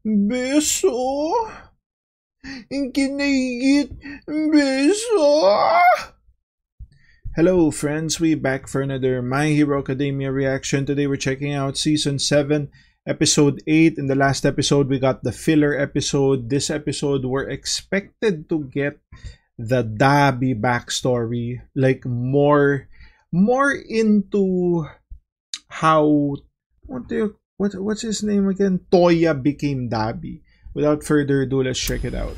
Beso? Kinigit? Beso? Hello friends, we back for another My Hero Academia reaction. Today we're checking out Season 7, Episode 8. In the last episode, we got the filler episode. This episode, we're expected to get the Dabi backstory. Like, more into how... What's his name again? Toya became Dabi. Without further ado, let's check it out.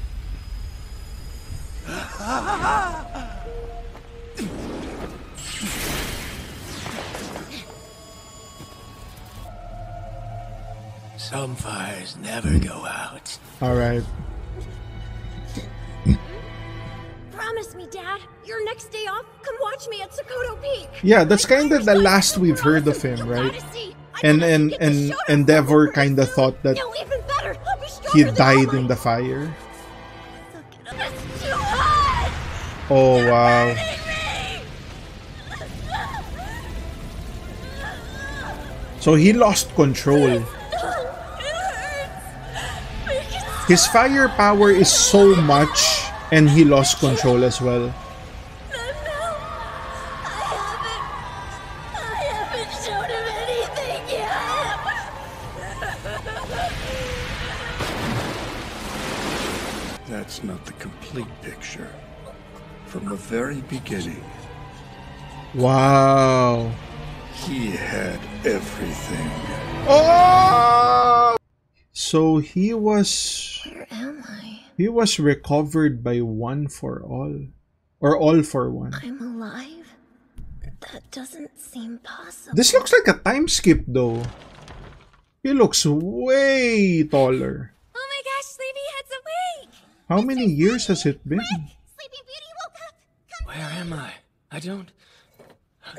Some fires never go out. Alright. Promise me, Dad. Your next day off, come watch me at Sokoto Peak. Yeah, that's kind of the last we've heard of him, right? And Endeavor kind of thought that he died in the fire. Oh wow. So he lost control. His firepower is so much and he lost control as well. That's not the complete picture. From the very beginning, Wow. he had everything. Oh! So he was... Where am I? He was recovered by One for All. Or All for One. I'm alive? That doesn't seem possible. This looks like a time skip though. He looks way taller. Oh my gosh, Sleepyhead's awake! How many years has it been? Sleepy Beauty woke up! Where am I? I don't...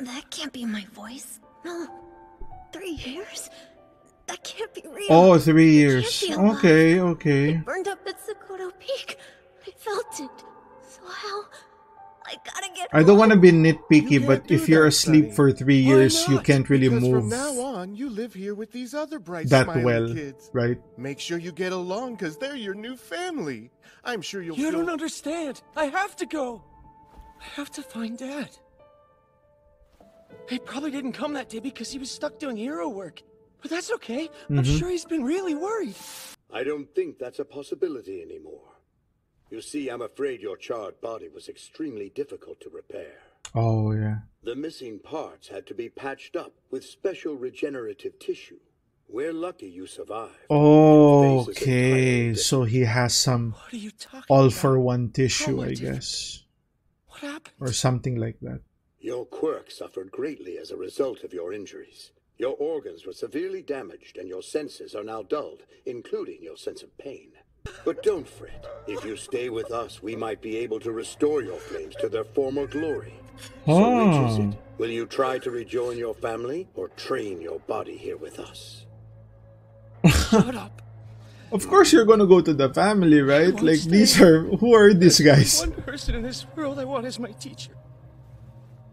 That can't be my voice. No. 3 years? That can't be real. Oh, 3 years. Can't be alive. Okay, okay. It burned up at Sokoto Peak. I felt it. So how? I gotta get I don't want to home. be nitpicky, You but can't do if you're that, asleep Sonny. for 3 years, you not? can't really Because move from now on, you live here with these other bright, that smiling well, kids. right? Make sure you get along, because they're your new family. I'm sure you'll You feel... don't understand. I have to go. I have to find Dad. He probably didn't come that day because he was stuck doing hero work. But that's okay. I'm sure he's been really worried. I don't think that's a possibility anymore. You see, I'm afraid your charred body was extremely difficult to repair. Oh, yeah. The missing parts had to be patched up with special regenerative tissue. We're lucky you survived. Your face is Okay, entirely so he has some What are you talking All about? for One tissue, How I much is- guess. What happened? Or something like that. Your quirk suffered greatly as a result of your injuries. Your organs were severely damaged and your senses are now dulled, including your sense of pain. But don't fret. If you stay with us, we might be able to restore your flames to their former glory. So which is it? Will you try to rejoin your family or train your body here with us? Shut up. Of course you're gonna go to the family, right? won't Like, stay. these are... Who are these guys? One person in this world I want as my teacher.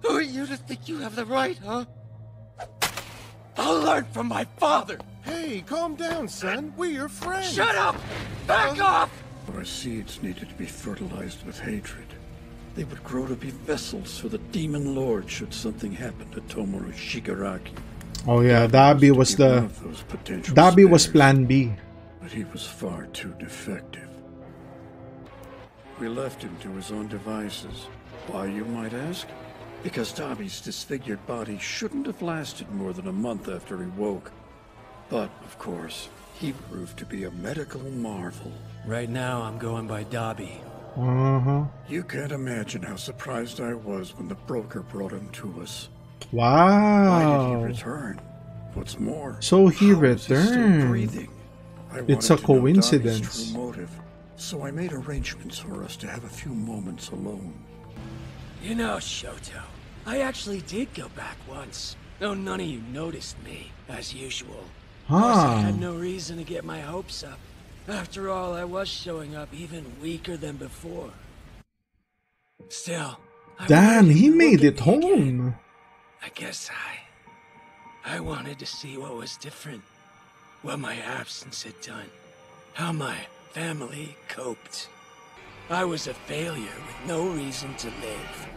Who are you to think you have the right, huh? I'll learn from my father. Hey, calm down, son. We're your friends. Shut up! Back off! Our seeds needed to be fertilized with hatred. They would grow to be vessels for the demon lord should something happen to Tomoru Shigaraki. Oh yeah, Dabi was To be one the... of those potential Dabi was spares, plan B. but he was far too defective. We left him to his own devices. Why, you might ask? Because Dabi's disfigured body shouldn't have lasted more than a month after he woke. But, of course, he proved to be a medical marvel. Right now, I'm going by Dabi. Uh-huh. You can't imagine how surprised I was when the broker brought him to us. Why did he Wow. return? What's more, So he how is still returned. breathing? I It's wanted a to know Dabi's coincidence. true motive, so I made arrangements for us to have a few moments alone. You know, Shoto, I actually did go back once. Though none of you noticed me, as usual. Plus, I Huh. had no reason to get my hopes up. After all, I was showing up even weaker than before. Still, I Damn, wanted he him to made look it at me again. home. I guess I wanted to see what was different, what my absence had done. how my family coped. I was a failure with no reason to live.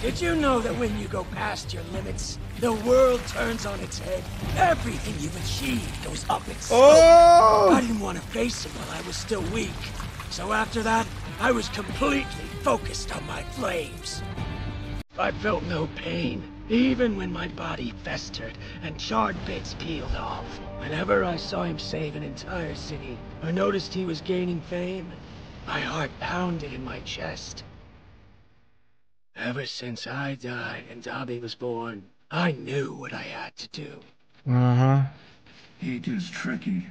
Did you know that when you go past your limits, the world turns on its head? Everything you've achieved goes up in smoke. Oh! I didn't want to face it while I was still weak. So after that, I was completely focused on my flames. I felt no pain, even when my body festered and charred bits peeled off. Whenever I saw him save an entire city, or noticed he was gaining fame, my heart pounded in my chest. Ever since I died and Dabi was born, I knew what I had to do. Uh-huh. Heat is tricky.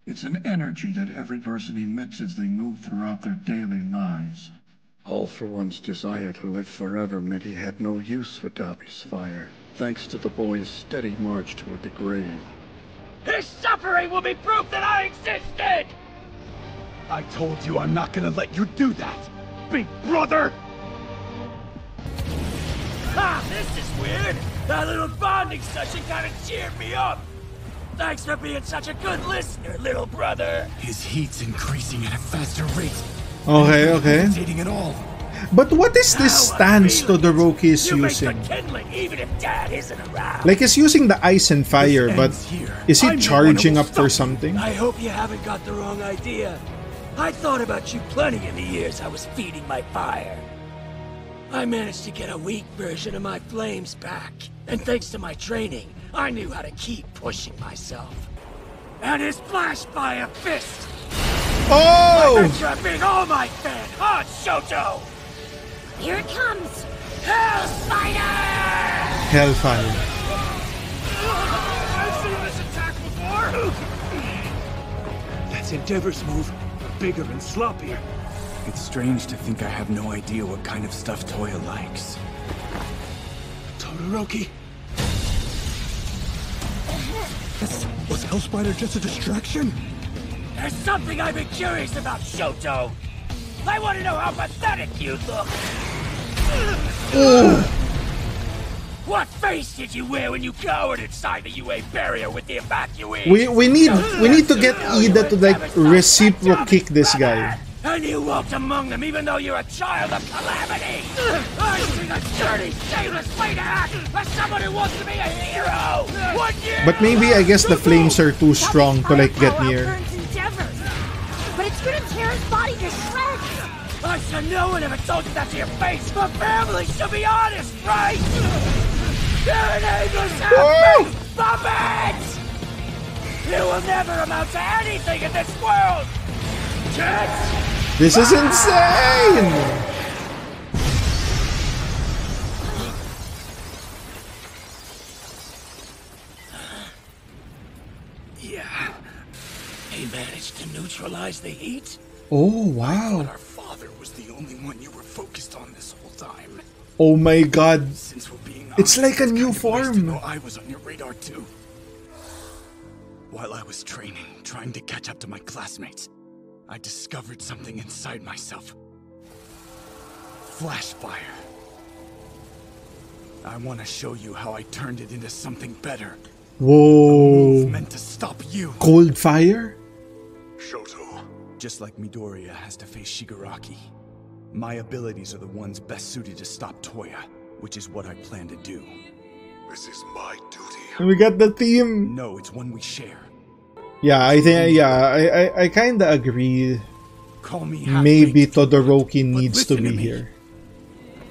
It's an energy that every person emits as they move throughout their daily lives. All for One's desire to live forever meant he had no use for Dabi's fire, thanks to the boy's steady march toward the grave. His suffering will be proof that I existed! I told you I'm not gonna let you do that, big brother! Ha! This is weird! That little bonding session kinda cheered me up! Thanks for being such a good listener, little brother! His heat's increasing at a faster rate. Okay, okay. Hesitating at all. But what is this stance Todoroki is You make using? the kindling even if Dad isn't around! Like, he's using the ice and fire, This but ends here. is he I'm the one charging who up will for stop you. something? I hope you haven't got the wrong idea. I thought about you plenty in the years I was feeding my fire. I managed to get a weak version of my flames back. And thanks to my training, I knew how to keep pushing myself. And his flash fire fist! I Oh! bet you're a big All Might fan, huh, Shoto? Here it comes! Hell Spider! Hellfire. I've seen this attack before! That's Endeavor's move, but bigger and sloppier. It's strange to think I have no idea what kind of stuff Toya likes. Todoroki? Was Hellspider just a distraction? There's something I've been curious about, Shoto! I want to know how pathetic you look! What face did you wear when you cowered inside the UA barrier with the evacuees? We need to get Ida to like reciprocal kick this guy. And you walked among them even though you're a child of calamity! I see the dirty, shameless way to act as someone who wants to be a hero! But maybe I guess the flames are too strong to like get near. But it's gonna tear his body to shreds! I should know it if I told you that to your face! The family should be honest, right? You're an ageless half-baked puppet! You will never amount to anything in this world! Kids! This is insane! Yeah. He managed to neutralize the heat? Oh, wow. Our father was the only one you were focused on this whole time. Oh my god. Since we're being It's honest, like a it's new kind of nice to form. know I was on your radar too. While I was training, trying to catch up to my classmates, I discovered something inside myself. Flashfire. I want to show you how I turned it into something better. Whoa. Meant to stop you. Cold fire? Shoto. Just like Midoriya has to face Shigaraki, my abilities are the ones best suited to stop Toya, which is what I plan to do. This is my duty. And we got the theme. No, it's one we share. Yeah, I think, I kinda agree. Call me Maybe half-baked, Todoroki but needs to listen be me. here.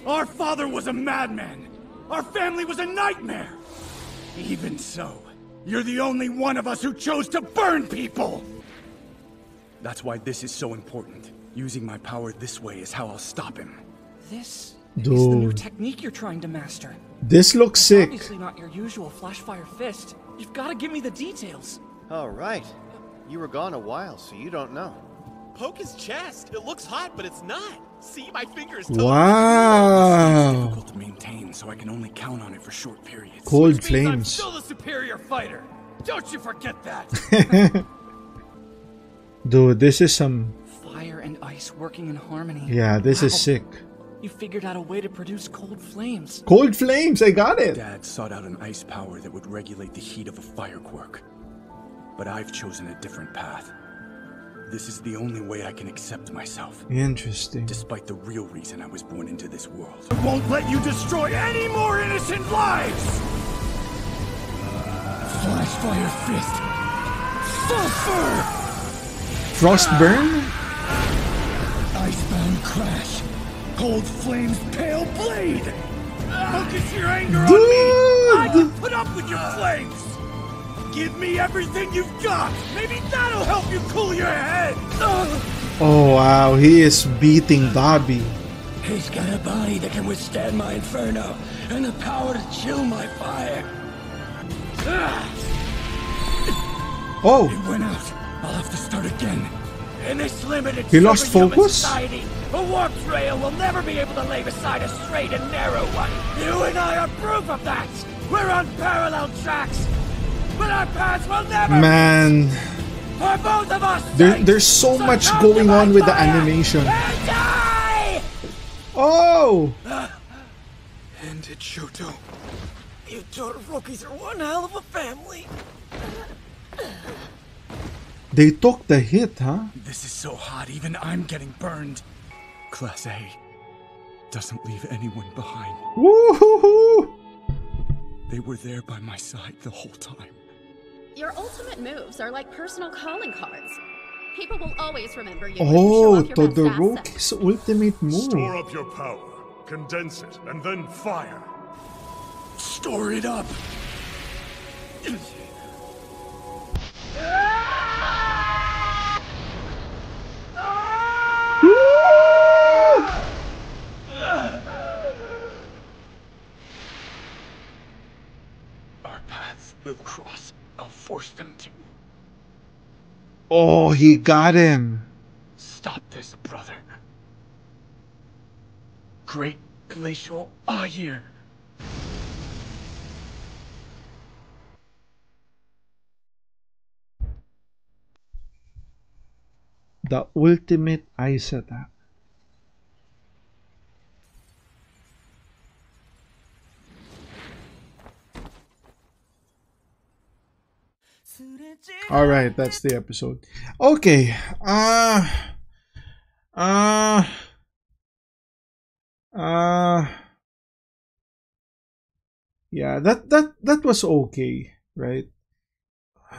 Our father was a madman. Our family was a nightmare. Even so, you're the only one of us who chose to burn people. That's why this is so important. Using my power this way is how I'll stop him. This is the new Dude, technique you're trying to master. this looks sick. Obviously not your usual flashfire fist. You've got to give me the details. Oh, right. You were gone a while, so you don't know. Poke his chest. It looks hot, but it's not. See, my fingers. Wow. Difficult to maintain, so I can only count on it for short periods. Cold Which means I'm flames. still the superior fighter. Don't you forget that. Dude, this is some... Fire and ice working in harmony. Yeah, this is Wow. sick. You figured out a way to produce cold flames. Cold flames, I got it. Dad sought out an ice power that would regulate the heat of a fire quirk. But I've chosen a different path. This is the only way I can accept myself. Interesting. Despite the real reason I was born into this world. I won't let you destroy any more innocent lives! Flashfire Fist! Sulfur! Frostburn? Icebound Crash! Cold Flame's Pale Blade! Focus your anger on me! I can put up with your flames! Give me everything you've got! Maybe that'll help you cool your head! Oh wow, he is beating Dabi. He's got a body that can withstand my inferno, and the power to chill my fire. Oh! It went out. I'll have to start again. In this limited He lost superhuman focus? society, a warp trail will never be able to lay beside a straight and narrow one. You and I are proof of that. We're on parallel tracks, but our paths will never. Man, For both of us. there's so much going on with the animation. Oh! And it Shoto. You Todorokis are one hell of a family. They took the hit, huh? This is so hot, even I'm getting burned. Class A doesn't leave anyone behind. Woohoo! They were there by my side the whole time. Your ultimate moves are like personal calling cards. People will always remember you. Oh, Todoroki's ultimate move. Store up your power, condense it, and then fire. Store it up. Our paths will cross. I'll force them to. Oh, he got him. Stop this, brother. Great glacial here. The ultimate ice attack. Alright, that's the episode. Okay. Yeah, that was okay, right?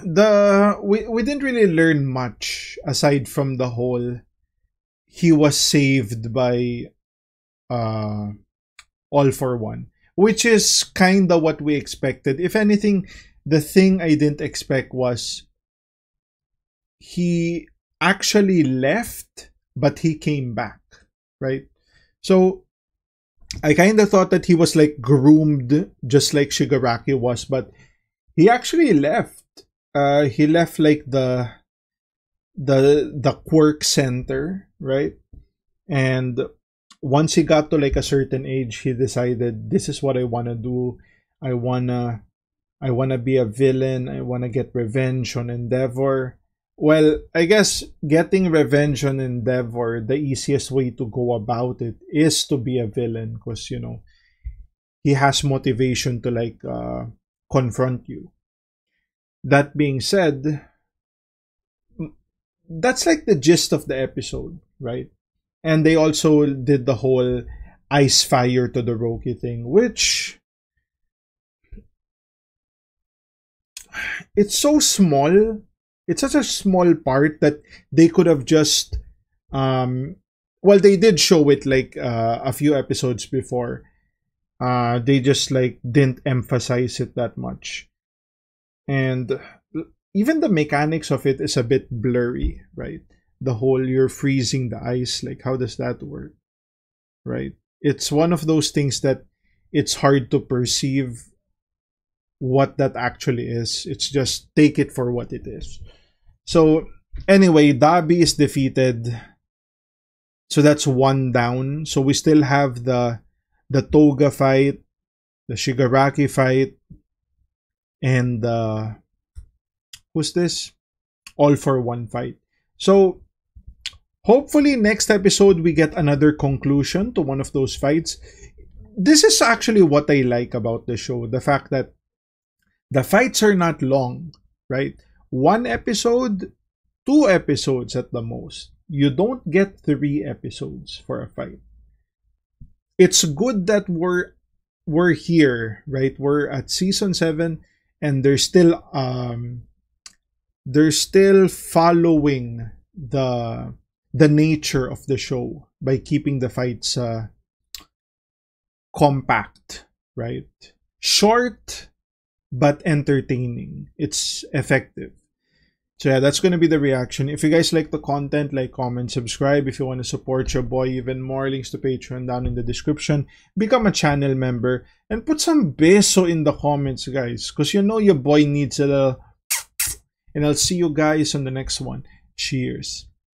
We didn't really learn much aside from the whole he was saved by All for One, which is kinda what we expected. If anything, the thing I didn't expect was he actually left, but he came back, right? So I kind of thought that he was like groomed just like Shigaraki was, but he actually left. He left like the quirk center, right? And once he got to like a certain age, he decided, this is what I want to do. I wanna be a villain. I wanna get revenge on Endeavor. Well, I guess getting revenge on Endeavor, the easiest way to go about it is to be a villain, because you know he has motivation to like confront you. That being said, that's like the gist of the episode, right? And they also did the whole ice fire Todoroki thing, which it's so small. It's such a small part that they could have just well, they did show it like a few episodes before. They just like didn't emphasize it that much. And even the mechanics of it is a bit blurry, right? The whole you're freezing the ice, like how does that work? Right? It's one of those things that it's hard to perceive what that actually is. It's just take it for what it is. So anyway, Dabi is defeated. So that's one down. So we still have the Toga fight, the Shigaraki fight, and who's this? All for One fight. So hopefully next episode we get another conclusion to one of those fights. This is actually what I like about the show. The fact that the fights are not long, right? 1 episode, 2 episodes at the most. You don't get 3 episodes for a fight. It's good that we're here, right? We're at season 7 and they're still following the nature of the show by keeping the fights compact, right? Short but entertaining. It's effective. So yeah, that's going to be the reaction. If you guys like the content, like, comment, subscribe. If you want to support your boy even more, links to Patreon down in the description. Become a channel member and put some beso in the comments, guys, because you know your boy needs a little. And I'll see you guys on the next one. Cheers.